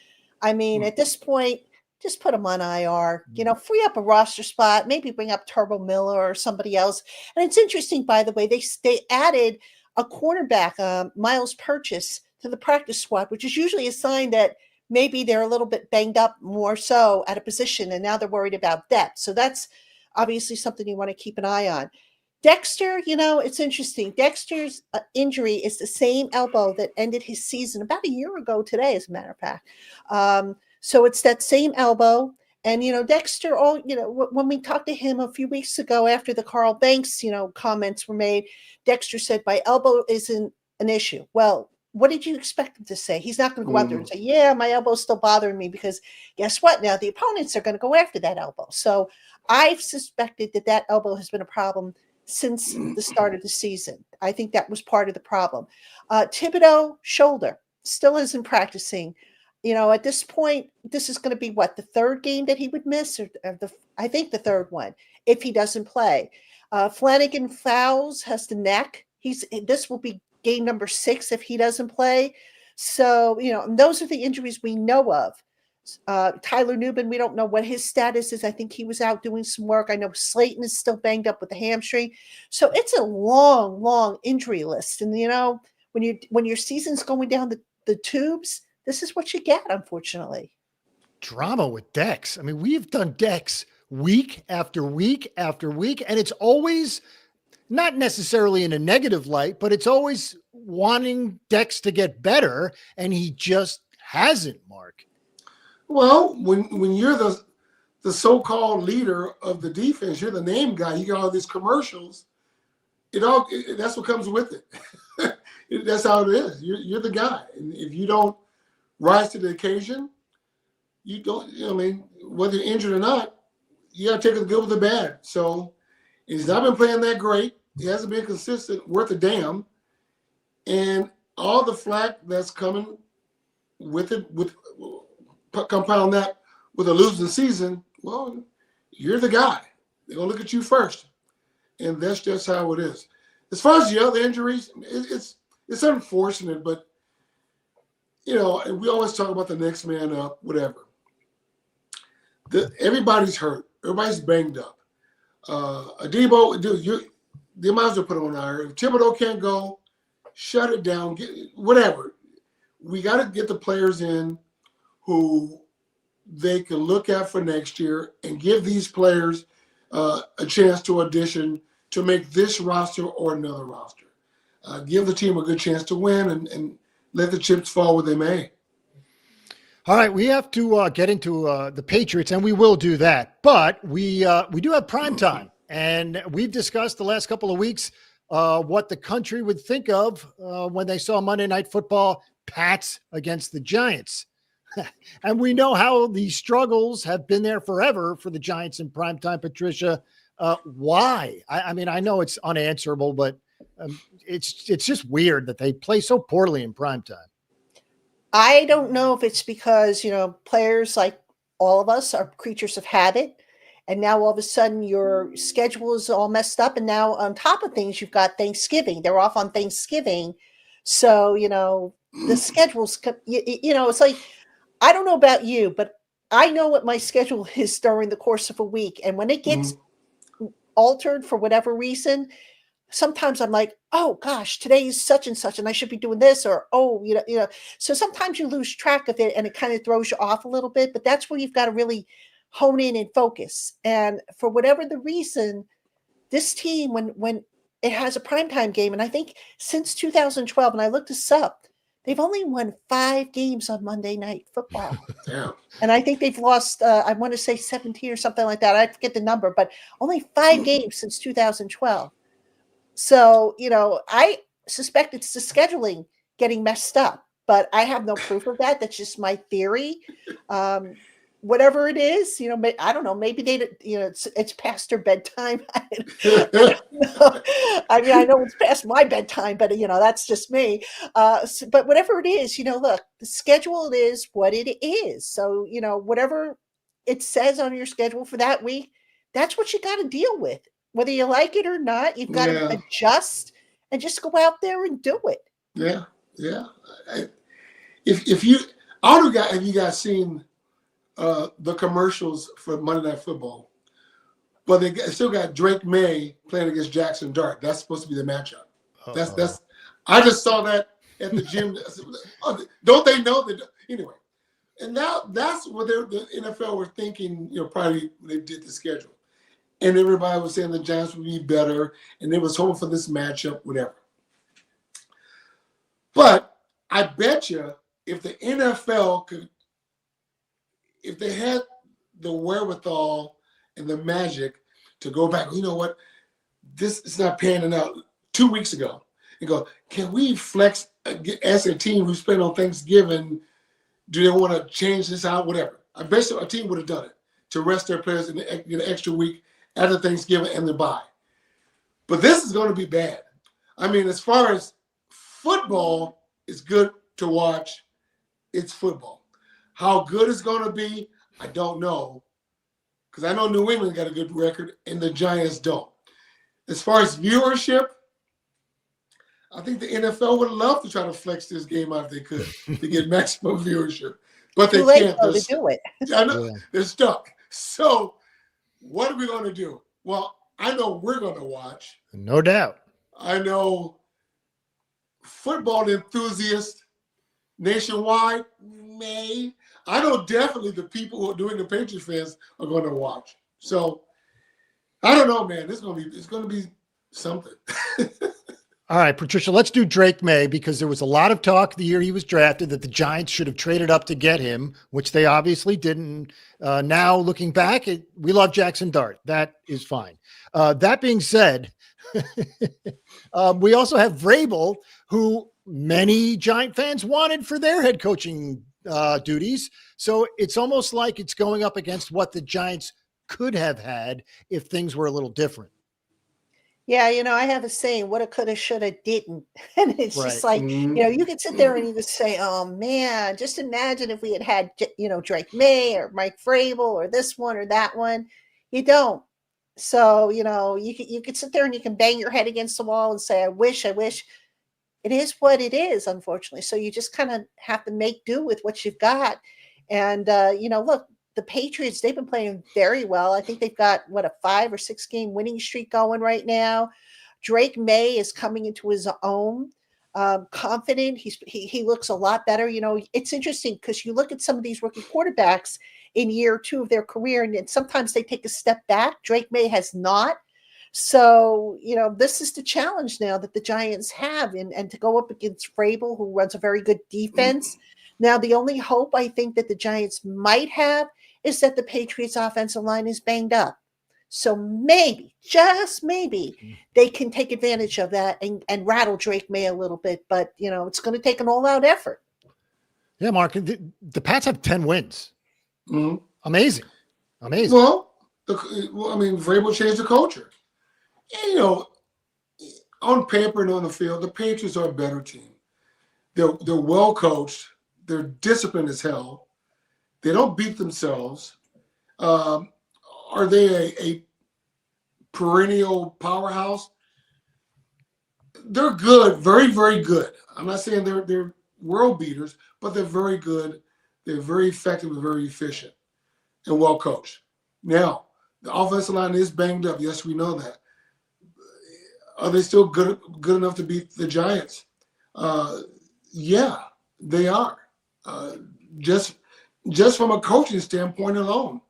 I mean, at this point, just put him on IR, free up a roster spot, maybe bring up Turbo Miller or somebody else. And it's interesting, by the way, they added a cornerback, Miles Purchase, to the practice squad, which is usually a sign that maybe they're a little bit banged up more so at a position, and now they're worried about depth. So that's obviously something you want to keep an eye on. Dexter, it's interesting. Dexter's injury is the same elbow that ended his season about a year ago today, as a matter of fact. So it's that same elbow. And, Dexter, when we talked to him a few weeks ago after the Carl Banks, comments were made, Dexter said, my elbow isn't an issue. Well, what did you expect him to say? He's not going to go out there and say, yeah, my elbow's still bothering me, because guess what? Now the opponents are going to go after that elbow. So I've suspected that elbow has been a problem since the start of the season. I think that was part of the problem. Thibodeau, shoulder, still isn't practicing. At this point, this is going to be the third game that he would miss, I think the third one, if he doesn't play. Flanagan Fowles has the neck. This will be game number 6 if he doesn't play. So, those are the injuries we know of. Tyler Newman, we don't know what his status is. I think he was out doing some work. I know Slayton is still banged up with the hamstring. So it's a long, long injury list. And, when your season's going down the tubes, this is what you get, unfortunately.
Drama with Dex. I mean, we've done Dex week after week after week, and it's always not necessarily in a negative light, but it's always wanting Dex to get better, and he just hasn't, Mark.
Well, when you're the so-called leader of the defense, you're the name guy, you got all these commercials, that's what comes with it. That's how it is. You're the guy. And if you don't rise to the occasion, you don't, whether you're injured or not, you got to take the good with the bad. So he's not been playing that great. He hasn't been consistent, worth a damn. And all the flack that's coming with it, compound that with a losing season, well, you're the guy. They're going to look at you first. And that's just how it is. As far as the other injuries, it's unfortunate, but, and we always talk about the next man up, whatever. Everybody's hurt. Everybody's banged up. Adebo, dude, they might as well put him on IR. If Thibodeau can't go, shut it down, whatever. We got to get the players in who they can look at for next year and give these players a chance to audition to make this roster or another roster. Give the team a good chance to win and let the chips fall where they may.
All right, we have to get into the Patriots, and we will do that. But we do have prime time, and we've discussed the last couple of weeks what the country would think of when they saw Monday Night Football, Pats against the Giants. And we know how the struggles have been there forever for the Giants in primetime, Patricia. Why? I mean, I know it's unanswerable, but it's just weird that they play so poorly in primetime.
I don't know if it's because, players like all of us are creatures of habit. And now all of a sudden your schedule is all messed up. And now on top of things, you've got Thanksgiving. They're off on Thanksgiving. So, the schedule's, it's like, I don't know about you, but I know what my schedule is during the course of a week. And when it gets altered for whatever reason, sometimes I'm like, oh gosh, today is such and such, and I should be doing this, or, so sometimes you lose track of it and it kind of throws you off a little bit, but that's where you've got to really hone in and focus. And for whatever the reason, this team, when it has a primetime game, and I think since 2012, and I looked this up, they've only won 5 games on Monday Night Football.
Damn.
And I think they've lost, I want to say 17 or something like that. I forget the number, but only 5 games since 2012. So, I suspect it's the scheduling getting messed up, but I have no proof of that. That's just my theory. Whatever it is, I don't know. Maybe they, it's past their bedtime. I mean, I know it's past my bedtime, but that's just me. But whatever it is, look, the schedule is what it is. So, whatever it says on your schedule for that week, that's what you got to deal with. Whether you like it or not, you've got to adjust and just go out there and do it.
Yeah, yeah. If you, I don't know, have you guys seen the commercials for Monday Night Football? But they still got Drake May playing against Jackson Dart. That's supposed to be the matchup. That's. I just saw that at the gym. Don't they know that? Anyway, And now that's what the NFL were thinking, probably when they did the schedule. And everybody was saying the Giants would be better, and they was hoping for this matchup, whatever. But I bet you if the NFL if they had the wherewithal and the magic to go back, you know what, this is not panning out 2 weeks ago, and go, can we flex as a team who's playing on Thanksgiving? Do they want to change this out? Whatever. I bet you a team would have done it to rest their players in the extra week after Thanksgiving and the bye. But this is going to be bad. I mean, as far as football is good to watch, it's football. How good it's going to be, I don't know. Because I know New England got a good record and the Giants don't. As far as viewership, I think the NFL would love to try to flex this game out if they could to get maximum viewership. But they can't.
To do it.
I know, they're stuck. So what are we going to do? Well, I know we're going to watch.
No doubt.
I know football enthusiasts nationwide may. I know definitely the people who are doing the Patriots fans are going to watch. So I don't know, man. It's going to be something.
All right, Patricia, let's do Drake May, because there was a lot of talk the year he was drafted that the Giants should have traded up to get him, which they obviously didn't. Now looking back, we love Jackson Dart. That is fine. That being said, we also have Vrabel, who many Giant fans wanted for their head coaching duties. So it's almost like it's going up against what the Giants could have had if things were a little different.
Yeah, I have a saying, what it coulda, shoulda, didn't. And it's just like, you could sit there and you could say, oh man, just imagine if we had, Drake May or Mike Vrabel or this one or that one. You don't. So, you could sit there and you can bang your head against the wall and say, I wish. It is what it is, unfortunately. So you just kind of have to make do with what you've got. And, look, the Patriots, they've been playing very well. I think they've got, a 5 or 6 game winning streak going right now. Drake May is coming into his own, confident. He looks a lot better. It's interesting because you look at some of these rookie quarterbacks in year 2 of their career, and sometimes they take a step back. Drake May has not. So, this is the challenge now that the Giants have, and to go up against Vrabel, who runs a very good defense. Now, the only hope I think that the Giants might have is that the Patriots offensive line is banged up. So maybe, just maybe, they can take advantage of that and rattle Drake May a little bit. But, it's going to take an all-out effort.
Yeah, Mark, the Pats have 10 wins.
Mm-hmm.
Amazing.
Well, Vrabel changed the culture. And, on paper and on the field, the Patriots are a better team. They're well coached. They're disciplined as hell. They don't beat themselves. Are they a perennial powerhouse? They're good, very, very good. I'm not saying they're world beaters, but they're very good. They're very effective and very efficient and well coached. Now, the offensive line is banged up. Yes, we know that. Are they still good enough to beat the Giants? Yeah, they are. Just from a coaching standpoint alone,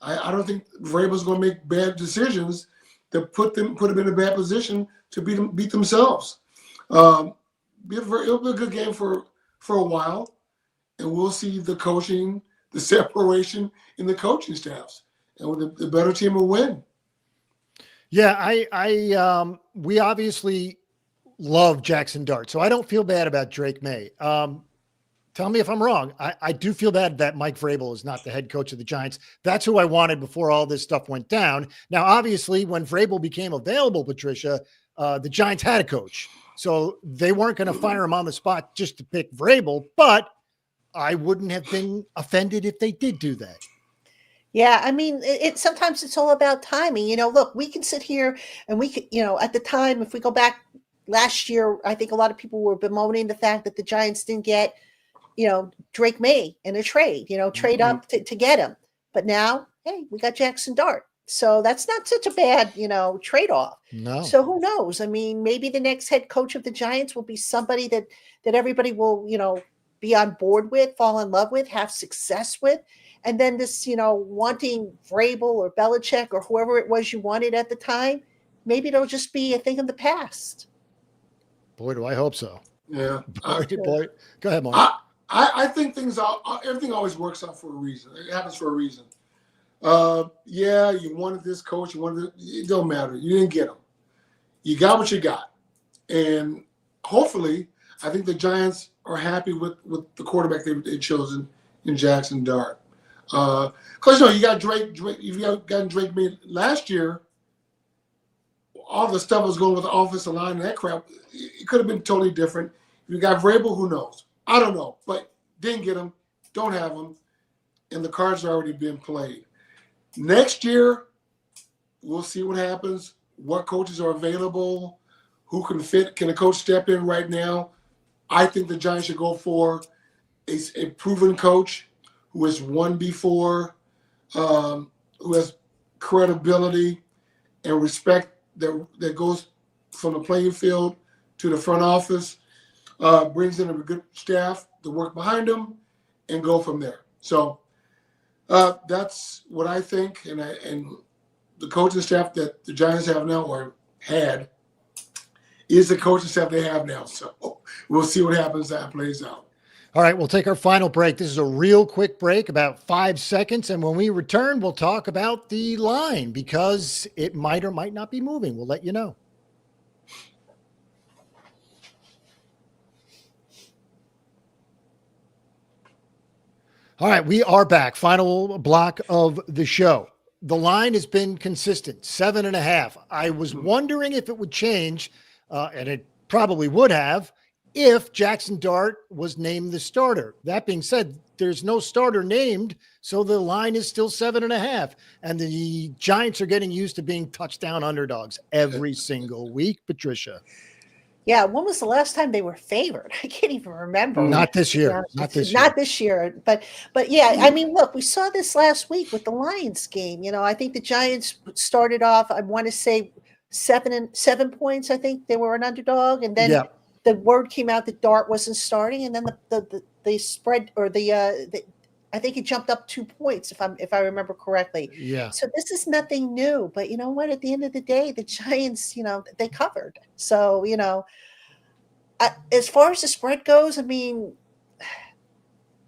I don't think Vrabel's going to make bad decisions to put them in a bad position to beat themselves. It'll be a good game for a while, and we'll see the coaching, the separation in the coaching staffs, and the better team will win.
Yeah, we obviously love Jackson Dart, so I don't feel bad about Drake May. Tell me if I'm wrong. I do feel bad that Mike Vrabel is not the head coach of the Giants. That's who I wanted before all this stuff went down. Now, obviously, when Vrabel became available, Patricia, the Giants had a coach. So they weren't going to fire him on the spot just to pick Vrabel, but I wouldn't have been offended if they did do that.
Yeah, I mean, sometimes it's all about timing. Look, we can sit here and we could, at the time, if we go back last year, I think a lot of people were bemoaning the fact that the Giants didn't get Drake May in a trade, trade up to get him. But now, hey, we got Jackson Dart. So that's not such a bad, trade-off.
No.
So who knows? I mean, maybe the next head coach of the Giants will be somebody that everybody will, be on board with, fall in love with, have success with. And then this, wanting Vrabel or Belichick or whoever it was you wanted at the time, maybe it'll just be a thing of the past.
Boy, do I hope so.
Yeah.
Boy. Go ahead, Mark.
I think everything always works out for a reason. It happens for a reason. Yeah, you wanted this coach. It don't matter. You didn't get him. You got what you got. And hopefully, I think the Giants are happy with the quarterback they've chosen in Jackson Dart. Because, you got Drake. You've gotten Drake last year. All the stuff was going with the offensive line and that crap. It could have been totally different. If you got Vrabel, who knows? I don't know. But didn't get him. Don't have him. And the cards are already being played. Next year, we'll see what happens. What coaches are available? Who can fit? Can a coach step in right now? I think the Giants should go for a proven coach who has won before, who has credibility and respect that goes from the playing field to the front office, brings in a good staff to work behind them, and go from there. So that's what I think, and the coaching staff that the Giants have now or had is the coaching staff they have now. So we'll see what happens. That plays out.
All right, we'll take our final break. This is a real quick break, about 5 seconds. And when we return, we'll talk about the line because it might or might not be moving. We'll let you know. All right, we are back. Final block of the show. The line has been consistent, 7.5. I was wondering if it would change, and it probably would have, if Jackson Dart was named the starter. That being said, there's no starter named, so the line is still 7.5. And the Giants are getting used to being touchdown underdogs every single week. Patricia.
Yeah, when was the last time they were favored? I can't even remember.
Not this year.
Not this year. But yeah, I mean, look, we saw this last week with the Lions game. I think the Giants started off, I want to say 7 points. I think they were an underdog, and then the word came out that Dart wasn't starting, and then the spread or I think it jumped up 2 points if I remember correctly.
Yeah.
So this is nothing new, but you know what? At the end of the day, the Giants, they covered. So as far as the spread goes, I mean,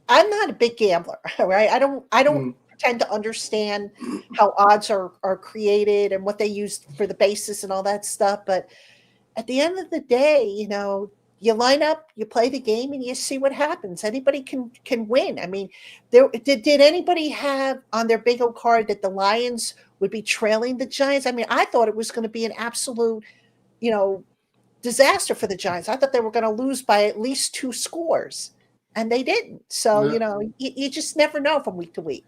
I'm not a big gambler, right? I don't pretend to understand how odds are created and what they use for the basis and all that stuff. But at the end of the day, you line up, you play the game, and you see what happens. Anybody can win. I mean, did anybody have on their bingo card that the Lions would be trailing the Giants? I mean, I thought it was going to be an absolute, disaster for the Giants. I thought they were going to lose by at least 2 scores, and they didn't. So, you just never know from week to week.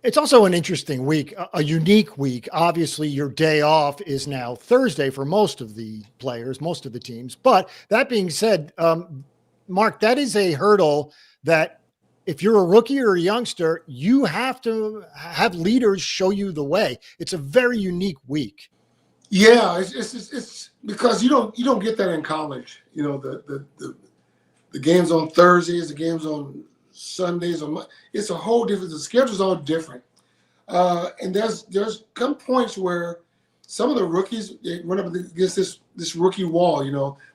It's also an interesting week, a unique week. Obviously, your day off is now Thursday for most of the players, most of the teams. But that being said, Mark, that is a hurdle that if you're a rookie or a youngster, you have to have leaders show you the way. It's a very unique week.
Yeah, it's because you don't get that in college. The games on Thursdays, the games on Sundays, it's a whole different. The schedule's all different, and there's come points where some of the rookies they run up against this rookie wall.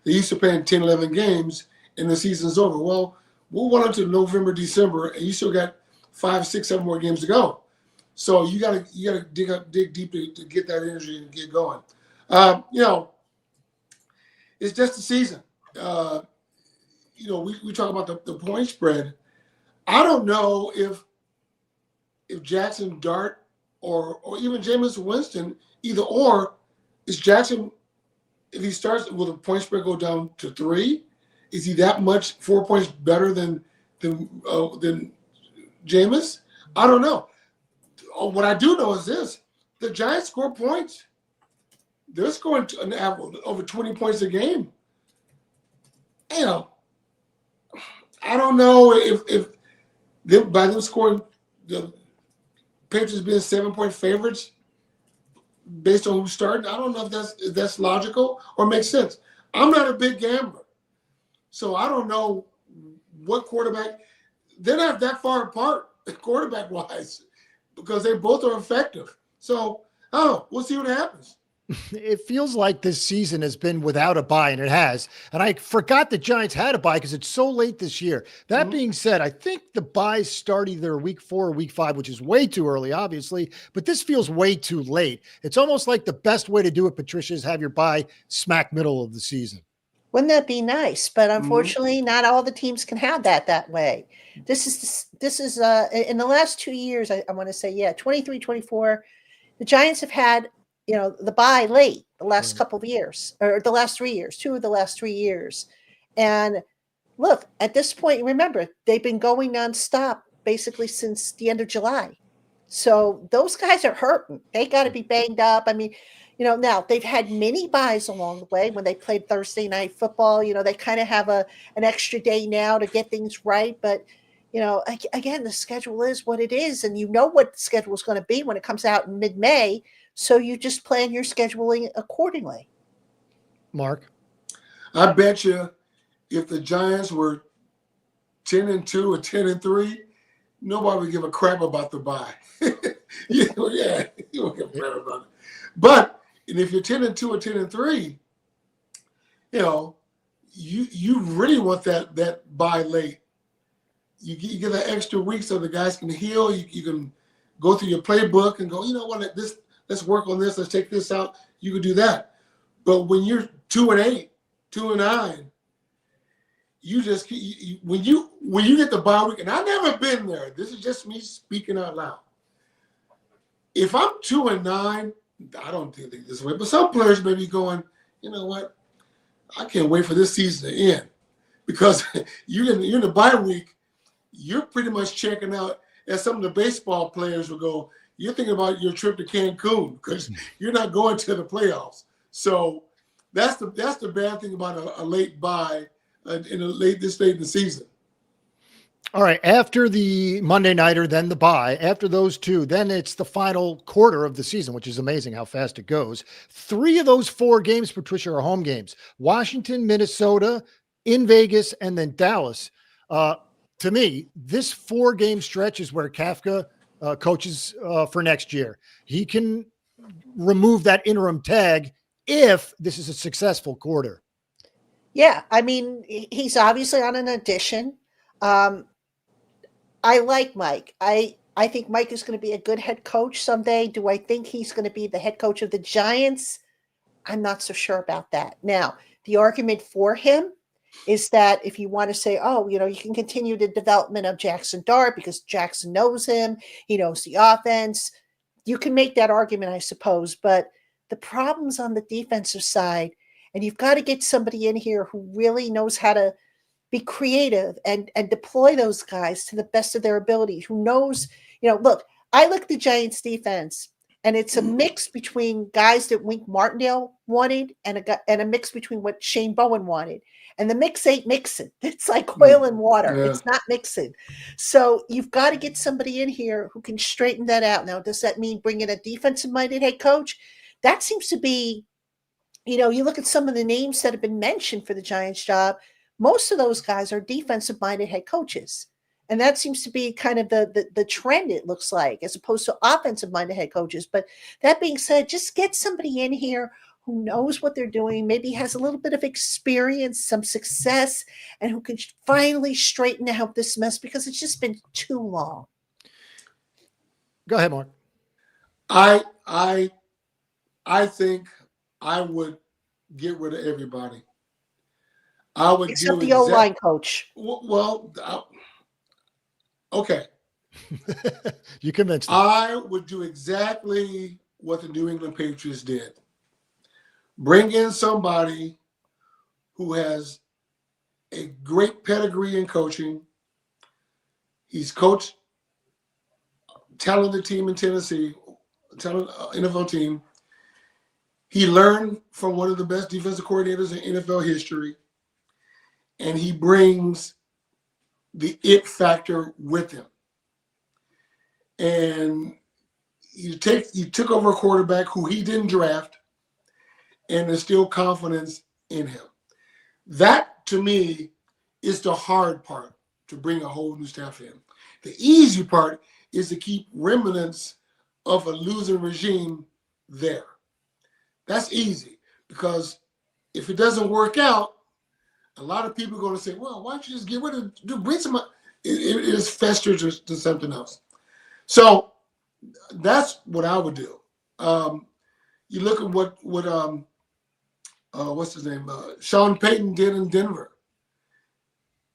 They used to playing 10, 11 games, and the season's over. Well, we'll run into November, December, and you still got 5, 6, 7 more games to go. So you gotta dig deep to get that energy and get going. It's just the season. We talk about the point spread. I don't know if Jackson Dart or even Jameis Winston, either or, is Jackson, if he starts, will the point spread go down to 3? Is he that much 4 points better than Jameis? I don't know. What I do know is this: the Giants score points. They're scoring an average over 20 points a game. I don't know if by them scoring, the Patriots being 7-point favorites based on who's starting, I don't know if that's logical or makes sense. I'm not a big gambler, so I don't know what quarterback. They're not that far apart quarterback-wise because they both are effective. So, we'll see what happens.
It feels like this season has been without a bye, and it has. And I forgot the Giants had a bye because it's so late this year. That being said, I think the byes start either week 4 or week 5, which is way too early, obviously, but this feels way too late. It's almost like the best way to do it, Patricia, is have your bye smack middle of the season.
Wouldn't that be nice? But unfortunately, not all the teams can have that way. This is in the last 2 years, I want to say, 23, 24, the Giants have had, the bye late the last couple of years, or the last 3 years, 2 of the last 3 years. And look, at this point, remember, they've been going nonstop basically since the end of July. So those guys are hurting. They got to be banged up. I mean, now they've had many byes along the way when they played Thursday night football. They kind of have an extra day now to get things right. But, again, the schedule is what it is. And what the schedule is going to be when it comes out in mid-May. So you just plan your scheduling accordingly.
Mark?
I bet you if the Giants were 10-2 or 10-3, nobody would give a crap about the bye. You don't give a crap about it. But if you're 10-2 or 10-3, you really want that bye late. You get that extra week so the guys can heal. You can go through your playbook and go, let's work on this. Let's take this out. You can do that. But when you're 2-8, 2-9, when you get the bye week, and I've never been there. This is just me speaking out loud. If I'm 2-9, I don't think this way, but some players may be going, you know what? I can't wait for this season to end because you're in the bye week. You're pretty much checking out, as some of the baseball players will go. You're thinking about your trip to Cancun because you're not going to the playoffs. So that's the bad thing about a late bye this late in the season.
All right. After the Monday nighter, then the bye. After those two, then it's the final quarter of the season, which is amazing how fast it goes. 3 of those 4 games, Patricia, are home games: Washington, Minnesota, in Vegas, and then Dallas. To me, this 4-game stretch is where Kafka coaches for next year. He can remove that interim tag if this is a successful quarter.
Yeah, I mean, he's obviously on an audition. I like Mike. I think Mike is going to be a good head coach someday. Do I think he's going to be the head coach of the Giants? I'm not so sure about that. Now, the argument for him is that if you want to say, you can continue the development of Jackson Dart because Jackson knows him, he knows the offense. You can make that argument, I suppose. But the problem's on the defensive side, and you've got to get somebody in here who really knows how to be creative and deploy those guys to the best of their ability, who knows, look, I look at the Giants defense, and it's a mix between guys that Wink Martindale wanted and a mix between what Shane Bowen wanted. And the mix ain't mixing. It's like oil and water. Yeah. It's not mixing. So you've got to get somebody in here who can straighten that out. Now, does that mean bringing a defensive-minded head coach? That seems to be, you look at some of the names that have been mentioned for the Giants job, most of those guys are defensive-minded head coaches. And that seems to be kind of the trend, it looks like, as opposed to offensive-minded head coaches. But that being said, just get somebody in here who knows what they're doing, maybe has a little bit of experience, some success, and who can finally straighten out this mess because it's just been too long.
Go ahead, Mark.
I think I would get rid of everybody. I would
except the O-line coach.
Well, okay.
You convinced me.
I would do exactly what the New England Patriots did. Bring in somebody who has a great pedigree in coaching. He's coached a talented team in Tennessee, talented NFL team. He learned from one of the best defensive coordinators in NFL history, and he brings the it factor with him. And he took over a quarterback who he didn't draft, and there's still confidence in him. That, to me, is the hard part. to bring a whole new staff in. The easy part is to keep remnants of a losing regime there. That's easy, because if it doesn't work out, a lot of people are going to say, well, why don't you just get rid of, bring some, it is festered to something else. So that's what I would do. You look at what what's his name? Sean Payton did in Denver.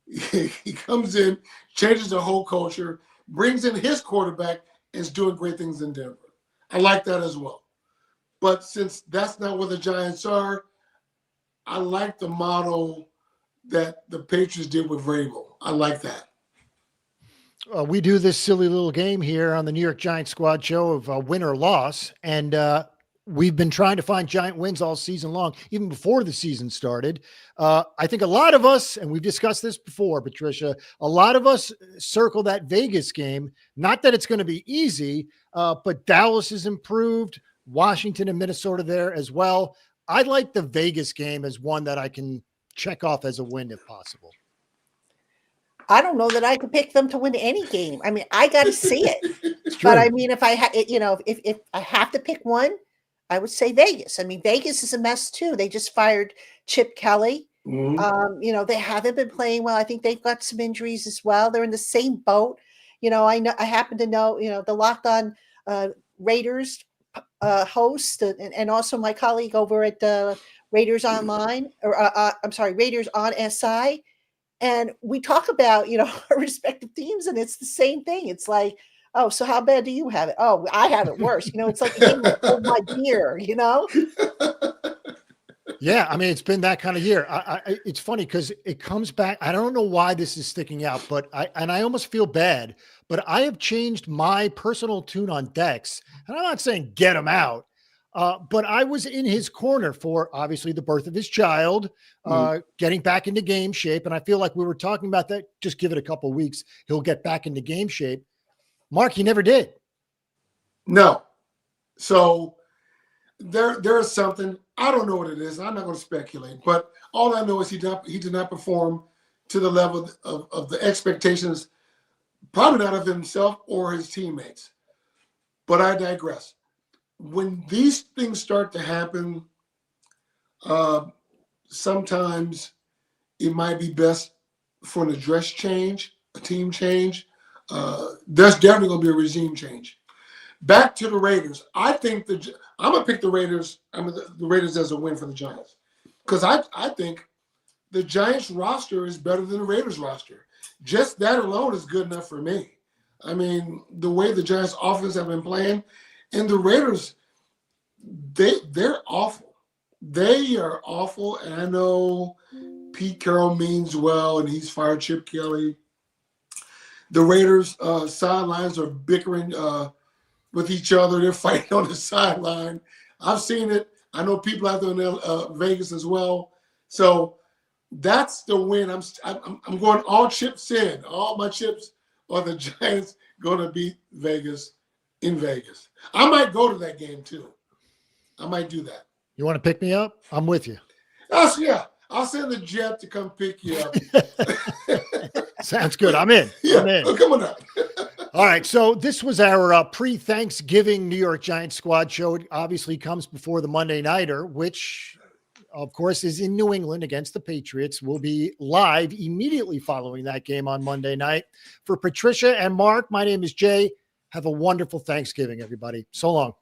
He comes in, changes the whole culture, brings in his quarterback, and is doing great things in Denver. I like that as well. But since that's not what the Giants are, I like the model that the Patriots did with Vrabel. I like that.
We do this silly little game here on the New York Giants Squad show of win or loss. And we've been trying to find Giant wins all season long, even before the season started. I think a lot of us, and we've discussed this before, Patricia, a lot of us circle that Vegas game. Not that it's going to be easy, but Dallas has improved. Washington and Minnesota there as well. I like the Vegas game as one that I can check off as a win if possible.
I don't know that I could pick them to win any game. I mean, I got to see it. But I mean, if I if I have to pick one, I would say Vegas. I mean, Vegas is a mess too. They just fired Chip Kelly.
Mm-hmm.
They haven't been playing well. I think they've got some injuries as well. They're in the same boat. I happen to know, the Locked On Raiders host and also my colleague over at Raiders Online, or I'm sorry, Raiders on SI. And we talk about, our respective teams, and it's the same thing. It's like, oh, so how bad do you have it? Oh, I have it worse. It's like a game of hold my beer,
Yeah, I mean, it's been that kind of year. It's funny because it comes back. I don't know why this is sticking out, but I almost feel bad, but I have changed my personal tune on Dex. And I'm not saying get him out, but I was in his corner for obviously the birth of his child, getting back into game shape. And I feel like we were talking about that. Just give it a couple of weeks. He'll get back into game shape. Mark, he never did.
No. So there is something. I don't know what it is. I'm not going to speculate. But all I know is he did not perform to the level of the expectations, probably not of himself or his teammates. But I digress. When these things start to happen, sometimes it might be best for an address change, a team change. There's definitely going to be a regime change. Back to the Raiders. I think I'm going to pick the Raiders. The Raiders as a win for the Giants, because I think the Giants roster is better than the Raiders roster. Just that alone is good enough for me. I mean, the way the Giants offense have been playing, and the Raiders, they're awful. They are awful. And I know Pete Carroll means well, and he's fired Chip Kelly. The Raiders sidelines are bickering with each other. They're fighting on the sideline. I've seen it. I know people out there in Vegas as well. So that's the win. I'm going all chips in. All my chips are the Giants going to beat Vegas in Vegas. I might go to that game too. I might do that.
You want to pick me up? I'm with you.
Yeah. I'll send the jet to come pick you up.
Sounds good. I'm in.
Yeah.
I'm in.
Oh, come on up.
All right. So this was our pre-Thanksgiving New York Giants squad show. It obviously comes before the Monday Nighter, which, of course, is in New England against the Patriots. We'll be live immediately following that game on Monday night. For Patricia and Mark, my name is Jay. Have a wonderful Thanksgiving, everybody. So long.